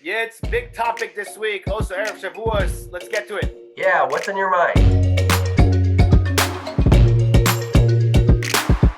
Yitz, big topic this week. Also, Erev Shavuos. Let's get to it. Yeah, what's on your mind?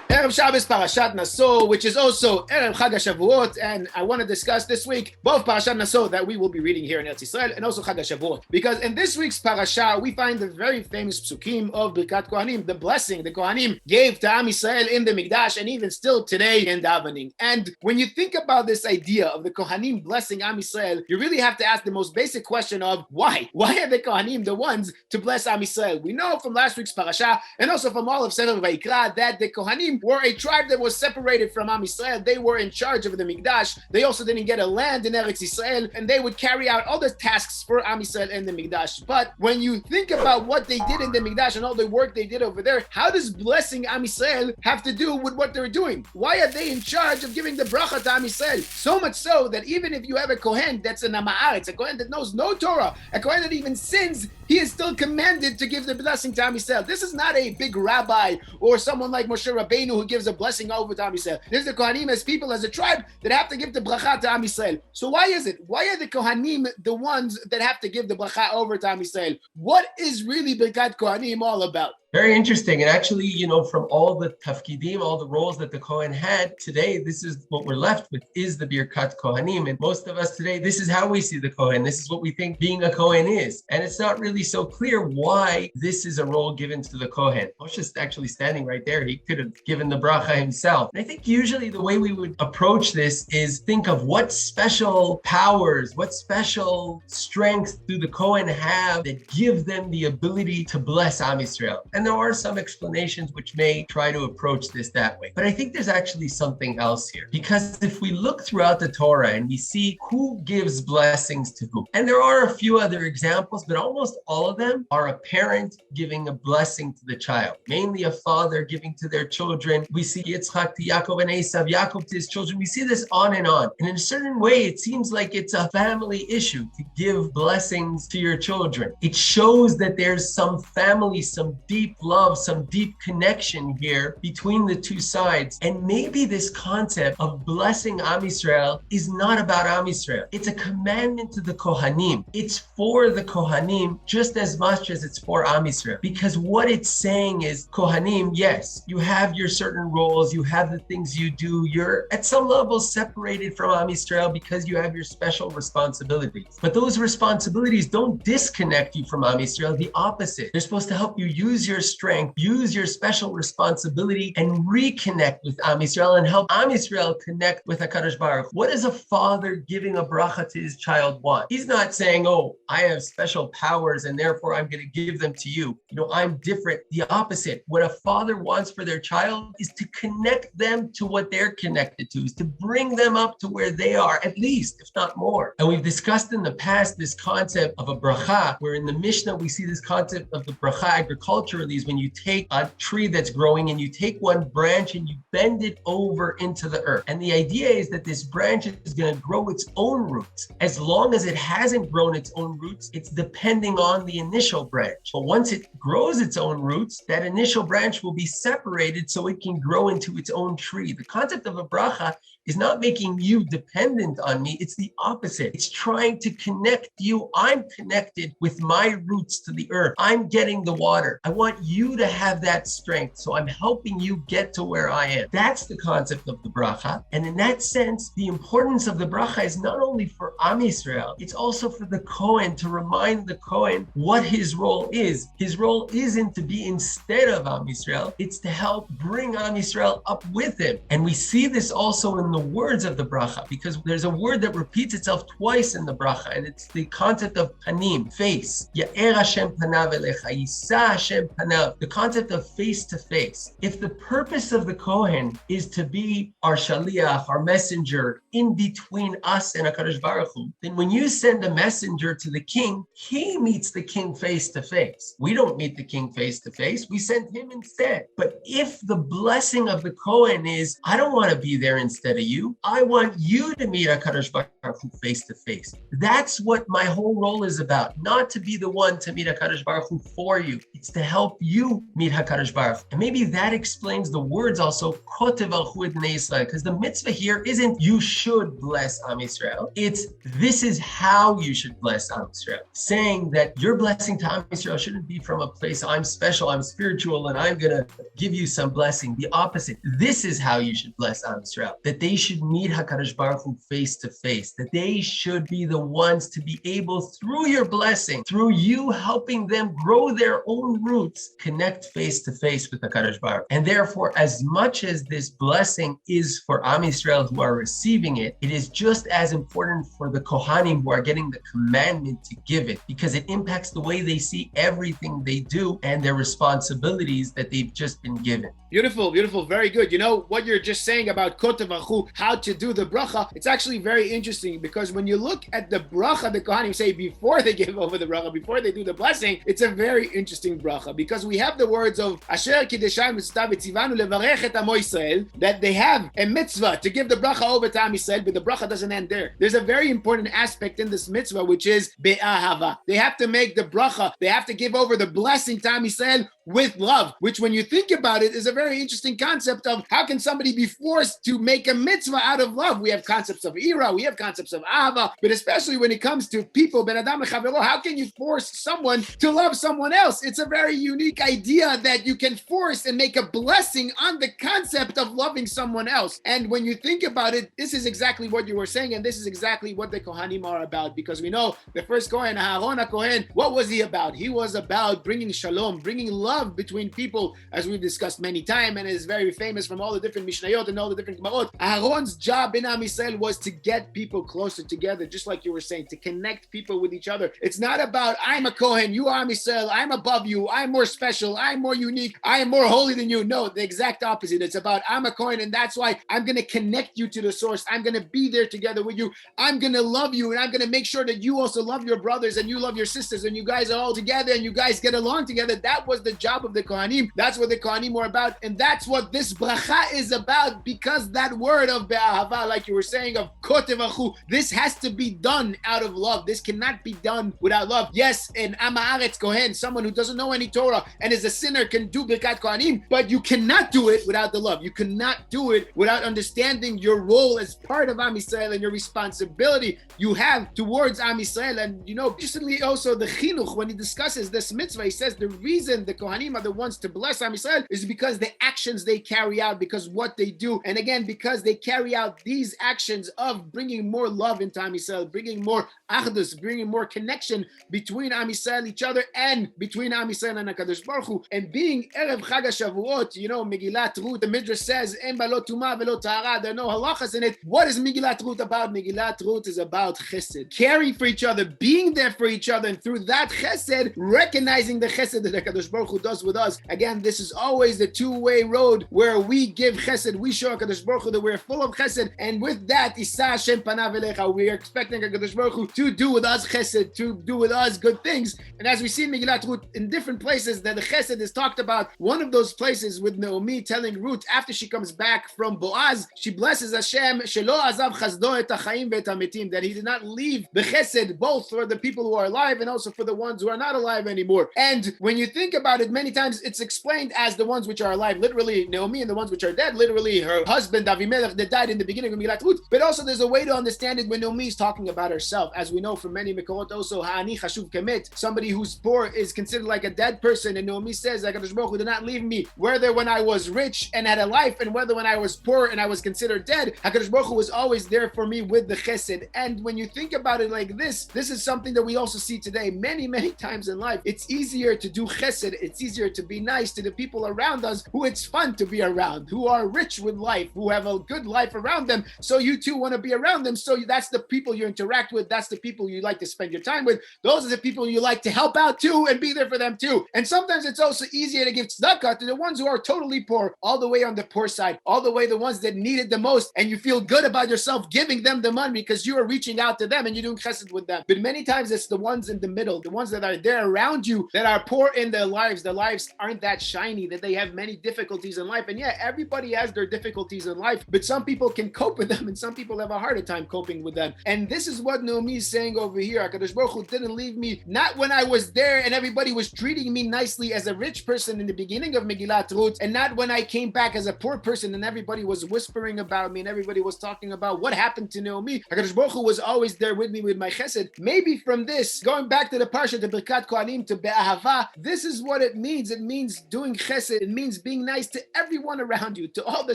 Erev Shabbos Parashat Nasso, which is also Erev Chag HaShavuot, and I want to discuss this week both Parashat Nasso that we will be reading here in Eretz Yisrael and also Chag HaShavuot. Because in this week's Parasha, we find the very famous Psukim of Birkat Cohanim, the blessing the Kohanim gave to Am Yisrael in the Mikdash and even still today in davening. And when you think about this idea of the Kohanim blessing Am Yisrael, you really have to ask the most basic question of why? Why are the Kohanim the ones to bless Am Yisrael? We know from last week's Parasha and also from all of Sefer Vayikra that the Kohanim were a tribe that was separated from Am Yisrael. They were in charge of the Mikdash. They also didn't get a land in Eretz Yisrael, and they would carry out all the tasks for Am Yisrael in the Mikdash. But when you think about what they did in the Mikdash and all the work they did over there, how does blessing Am Yisrael have to do with what they're doing? Why are they in charge of giving the bracha to Am Yisrael? So much so that even if you have a Kohen that's an Ama'aretz, a Kohen that knows no Torah, a Kohen that even sins, he is still commanded to give the blessing to Am Yisrael. This is not a big rabbi or someone like Moshe Rabbeinu who gives a blessing over to Am Yisrael. There's the Kohanim as people, as a tribe, that have to give the bracha to Am Yisrael. So why is it? Why are the Kohanim the ones that have to give the bracha over to Am Yisrael? What is really Birkat Cohanim all about? Very interesting. And actually, from all the tafkidim, all the roles that the Kohen had, today, this is what we're left with, is the Birkat Cohanim. And most of us today, this is how we see the Kohen. This is what we think being a Kohen is. And it's not really so clear why this is a role given to the Kohen. Moshe's actually standing right there. He could have given the bracha himself. And I think usually the way we would approach this is think of what special powers, what special strengths do the Kohen have that give them the ability to bless Am Yisrael. And there are some explanations which may try to approach this that way. But I think there's actually something else here. Because if we look throughout the Torah and we see who gives blessings to who, and there are a few other examples, but almost all of them are a parent giving a blessing to the child, mainly a father giving to their children. We see Yitzchak to Yaakov and Esav, Yaakov to his children. We see this on. And in a certain way, it seems like it's a family issue to give blessings to your children. It shows that there's some family, some deep love, some deep connection here between the two sides. And maybe this concept of blessing Am Yisrael is not about Am Yisrael. It's a commandment to the Kohanim. It's for the Kohanim just as much as it's for Am Yisrael. Because what it's saying is, Kohanim, yes, you have your certain roles, you have the things you do, you're at some level separated from Am Yisrael because you have your special responsibilities. But those responsibilities don't disconnect you from Am Yisrael, the opposite. They're supposed to help you use your strength, use your special responsibility, and reconnect with Am Yisrael and help Am Yisrael connect with HaKadosh Baruch. What does a father giving a bracha to his child want? He's not saying, oh, I have special powers and therefore I'm going to give them to you. I'm different. The opposite. What a father wants for their child is to connect them to what they're connected to, is to bring them up to where they are, at least, if not more. And we've discussed in the past this concept of a bracha, where in the Mishnah we see this concept of the bracha agriculturally, is when you take a tree that's growing and you take one branch and you bend it over into the earth. And the idea is that this branch is going to grow its own roots. As long as it hasn't grown its own roots, it's depending on the initial branch. But once it grows its own roots, that initial branch will be separated so it can grow into its own tree. The concept of a bracha is not making you dependent on me. It's the opposite. It's trying to connect you. I'm connected with my roots to the earth. I'm getting the water. I want you to have that strength. So I'm helping you get to where I am. That's the concept of the bracha. And in that sense, the importance of the bracha is not only for Am Yisrael, it's also for the Kohen, to remind the Kohen what his role is. His role isn't to be instead of Am Yisrael. It's to help bring Am Yisrael up with him. And we see this also in the words of the bracha, because there's a word that repeats itself twice in the bracha, and it's the concept of panim, face. Ya'er Hashem panav elecha, yisa Hashem panav, the concept of face to face. If the purpose of the Kohen is to be our shaliach, our messenger, in between us and HaKadosh Baruch Hu, then when you send a messenger to the king, he meets the king face to face. We don't meet the king face to face. We send him instead. But if the blessing of the Kohen is, I don't want to be there instead of you. I want you to meet HaKadosh Baruch Hu face to face. That's what my whole role is about. Not to be the one to meet HaKadosh Baruch Hu for you. It's to help you meet HaKadosh Baruch Hu. And maybe that explains the words also, Kotev Alchu et Bnei Yisrael, because the mitzvah here isn't you should bless Am Yisrael. It's this is how you should bless Am Yisrael. Saying that your blessing to Am Yisrael shouldn't be from a place, I'm special, I'm spiritual, and I'm going to give you some blessing. The opposite. This is how you should bless Am Yisrael. That they should meet HaKadosh Baruch Hu face to face. That they should be the ones to be able, through your blessing, through you helping them grow their own roots, connect face to face with HaKadosh Baruch Hu. And therefore, as much as this blessing is for Am Yisrael who are receiving it, it is just as important for the Kohanim who are getting the commandment to give it, because it impacts the way they see everything they do and their responsibilities that they've just been given. Beautiful, beautiful, very good. You know, what you're just saying about Kotev Alchu, how to do the bracha, it's actually very interesting, because when you look at the bracha the Kohanim say before they give over the bracha, before they do the blessing, it's a very interesting bracha, because we have the words of Asher Kideshai Mitzvah V'tzivanu Levarech et Amo Yisrael, that they have a mitzvah to give the bracha over to Am Yisrael, but the bracha doesn't end there. There's a very important aspect in this mitzvah, which is be'ahava. They have to make the bracha, they have to give over the blessing to Am Yisrael with love, which when you think about it is a very interesting concept of how can somebody be forced to make a mitzvah out of love? We have concepts of ira, we have concepts of ahava, but especially when it comes to people, ben adam lechavero, how can you force someone to love someone else? It's a very unique idea that you can force and make a blessing on the concept of loving someone else. And when you think about it, this is exactly what you were saying, and this is exactly what the Kohanim are about, because we know the first Kohen, Aaron HaKohen, what was he about? He was about bringing shalom, bringing love between people, as we've discussed many times, and is very famous from all the different Mishnayot and all the different Gemarot. Aaron's job in Am Yisrael was to get people closer together, just like you were saying, to connect people with each other. It's not about, I'm a Kohen, you are Am Yisrael, I'm above you, I'm more special, I'm more unique, I am more holy than you. No, the exact opposite. It's about, I'm a Kohen, and that's why I'm going to connect you to the source. I'm going to be there together with you. I'm going to love you, and I'm going to make sure that you also love your brothers, and you love your sisters, and you guys are all together, and you guys get along together. That was the job of the Kohanim. That's what the Kohanim were about, and that's what this bracha is about, because that word of be'ahava, like you were saying, of kotev alchu, this has to be done out of love. This cannot be done without love. Yes, an Am Haaretz Kohen, someone who doesn't know any Torah and is a sinner, can do Birkat Cohanim, but you cannot do it without the love. You cannot do it without understanding your role as part of Am Yisrael and your responsibility you have towards Am Yisrael. And you know, recently also the Chinuch, when he discusses this mitzvah, he says the reason the Kohanim are the ones to bless Am Yisrael is because the actions they carry out, because what they do, and again, because they carry out these actions of bringing more love into Am Yisrael, bringing more achdus, bringing more connection between Am Yisrael, each other, and between Am Yisrael and HaKadosh Baruch Hu. And being Erev Chag HaShavuot, you know, Megillat Ruth, the Midrash says, Em ba lo tuma velo tahara, there are no halachas in it. What is Megillat Ruth about? Megillat Ruth is about chesed, caring for each other, being there for each other, and through that chesed, recognizing the chesed that HaKadosh Baruch Hu does with us. Again, this is always the two-way road where we give chesed, we show HaKadosh Baruch Hu that we're full of chesed, and with that, Isa Hashem panav elecha, we are expecting HaKadosh Baruch Hu to do with us chesed, to do with us good things. And as we see in Megillat Ruth, in different places that the chesed is talked about, one of those places with Naomi telling Ruth, after she comes back from Boaz, she blesses Hashem, shelo azav chazdo et hachaim ve'et hametim, that he did not leave the chesed, both for the people who are alive and also for the ones who are not alive anymore. And when you think about it, many times it's explained as the ones which are alive, literally Naomi, and the ones which are dead, literally her husband Avimelech that died in the beginning of Megillat Ruth. But also there's a way to understand it when Naomi is talking about herself, as we know from many Mekorot also, ha'ani chashuv kemet, somebody who's poor is considered like a dead person, and Naomi says that HaKadosh Baruch Hu did not leave me, whether when I was rich and had a life, and whether when I was poor and I was considered dead, HaKadosh Baruch Hu was always there for me with the chesed. And when you think about it like this is something that we also see today many, many times in life. It's easier to do chesed, it's easier to be nice to the people around us who it's fun to be around, who are rich with life, who have a good life around them, so you too want to be around them. So that's the people you interact with, that's the people you like to spend your time with, those are the people you like to help out too and be there for them too. And sometimes it's also easier to give tzedakah to the ones who are totally poor, all the way on the poor side, all the way the ones that need it the most, and you feel good about yourself giving them the money because you are reaching out to them and you're doing chesed with them. But many times it's the ones in the middle, the ones that are there around you that are poor in their lives, their lives aren't that shiny, that they have many difficulties in life. And yeah, everybody has their difficulties in life, but some people can cope with them and some people have a harder time coping with them. And this is what Naomi is saying over here. HaKadosh Baruch Hu didn't leave me, not when I was there and everybody was treating me nicely as a rich person in the beginning of Megillat Ruth, and not when I came back as a poor person and everybody was whispering about me and everybody was talking about what happened to Naomi. HaKadosh Baruch Hu was always there with me with my chesed. Maybe from this, going back to the Parsha, to Birkat Cohanim, to Be'ahava, this is what it means. It means doing chesed. It means being nice to everyone around you, to all the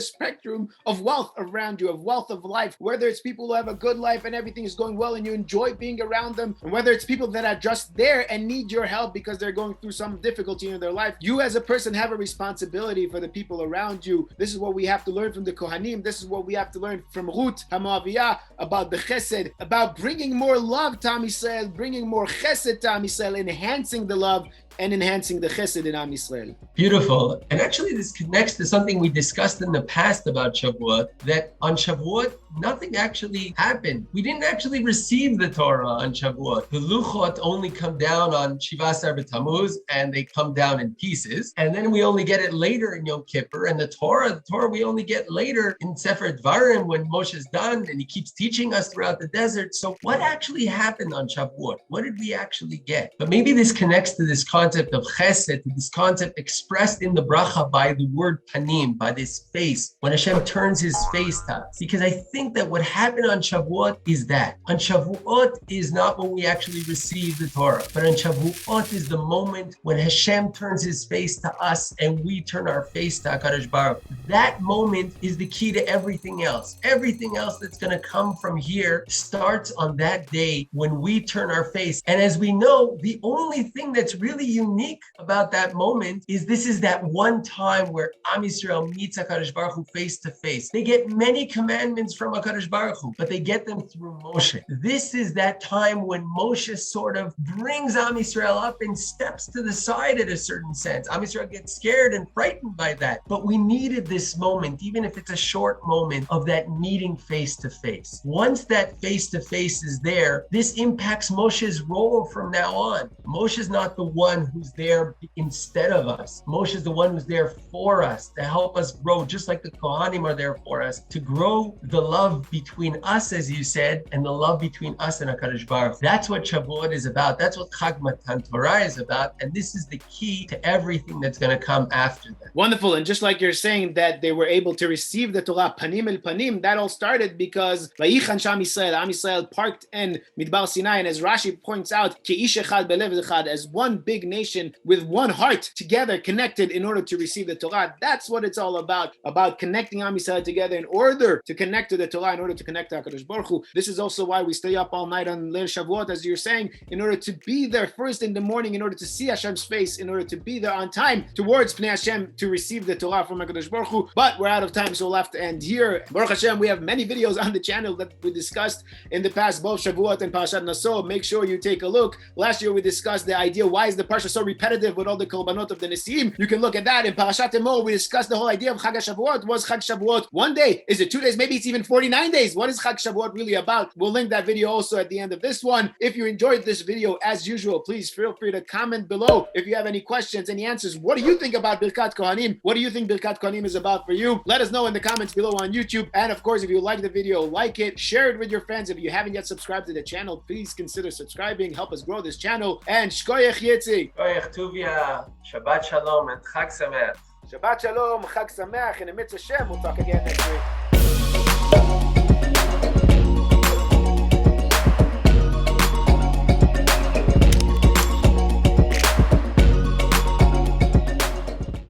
spectrum of wealth around you, of wealth of life, whether it's people who have a good life and everything is going well and you enjoy being around them, and whether it's people that are just there and need your help because they're going through some difficulty in their life. You as a person have a responsibility for the people around you. This is what we have to learn from the Kohanim. This is what we have to learn from Ruth HaMoaviyah about the chesed, about bringing more love to Am Yisrael, bringing more chesed to Am Yisrael, enhancing the love and enhancing the chesed in Am Yisrael. Beautiful. And actually this connects to something we discussed in the past about Shavuot, that on Shavuot, nothing actually happened. We didn't actually receive the Torah on Shavuot. The Luchot only come down on Shivasar B'Tammuz, and they come down in pieces. And then we only get it later in Yom Kippur. And the Torah we only get later in Sefer Dvarim when Moshe's done, and he keeps teaching us throughout the desert. So what actually happened on Shavuot? What did we actually get? But maybe this connects to this concept of chesed, to this concept expressed in the bracha by the word panim, by this face, when Hashem turns his face to us. Because I think that what happened on Shavuot is that. On Shavuot is not when we actually receive the Torah, but on Shavuot is the moment when Hashem turns his face to us and we turn our face to HaKadosh Baruch. That moment is the key to everything else. Everything else that's going to come from here starts on that day when we turn our face. And as we know, the only thing that's really unique about that moment is this is that one time where Am Yisrael meets HaKadosh Baruch Hu face to face. They get many commandments from HaKadosh Baruch Hu, but they get them through Moshe. This is that time when Moshe sort of brings Am Yisrael up and steps to the side in a certain sense. Am Yisrael gets scared and frightened by that. But we needed this moment, even if it's a short moment, of that meeting face to face. Once that face to face is there, this impacts Moshe's role from now on. Moshe's not the one who's there instead of us. Moshe's the one who's there for us, to help us grow, just like the Kohanim are there for us, to grow the love between us, as you said, and the love between us and HaKadosh Baruch. That's what Shavuot is about. That's what Chag Matan Torah is about. And this is the key to everything that's going to come after that. Wonderful. And just like you're saying that they were able to receive the Torah panim el panim, that all started because Vayichan Am Yisrael parked in Midbar Sinai, and as Rashi points out, Keish echad belev echad, as one big nation with one heart together, connected in order to receive the Torah. That's what it's all about connecting Am Yisrael together in order to connect to the Torah, in order to connect to HaKadosh Baruch Hu. This is also why we stay up all night on Leil Shavuot, as you're saying, in order to be there first in the morning, in order to see Hashem's face, in order to be there on time towards Pnei Hashem to receive the Torah from HaKadosh Baruch Hu. But we're out of time, so we'll have to end here. Baruch Hashem, we have many videos on the channel that we discussed in the past, both Shavuot and Parashat Nasso. Make sure you take a look. Last year we discussed the idea, why is the Parsha so repetitive with all the korbanot of the Nesiim? You can look at that. In Parashat Emor, we discussed the whole idea of Chag HaShavuot. Was Chag Shavuot 1 day? Is it 2 days? Maybe it's even 49 days. What is Chag Shavuot really about? We'll link that video also at the end of this one. If you enjoyed this video, as usual, please feel free to comment below if you have any questions, any answers. What do you think about Birkat Cohanim? What do you think Birkat Cohanim is about for you? Let us know in the comments below on YouTube. And of course, if you like the video, like it, share it with your friends. If you haven't yet subscribed to the channel, please consider subscribing. Help us grow this channel. And Shkoyach Yitzi. Shkoyach Tuvia. Shabbat Shalom and Chag Sameach. Shabbat Shalom, Chag Sameach, and Am Yisrael. We'll talk again next week.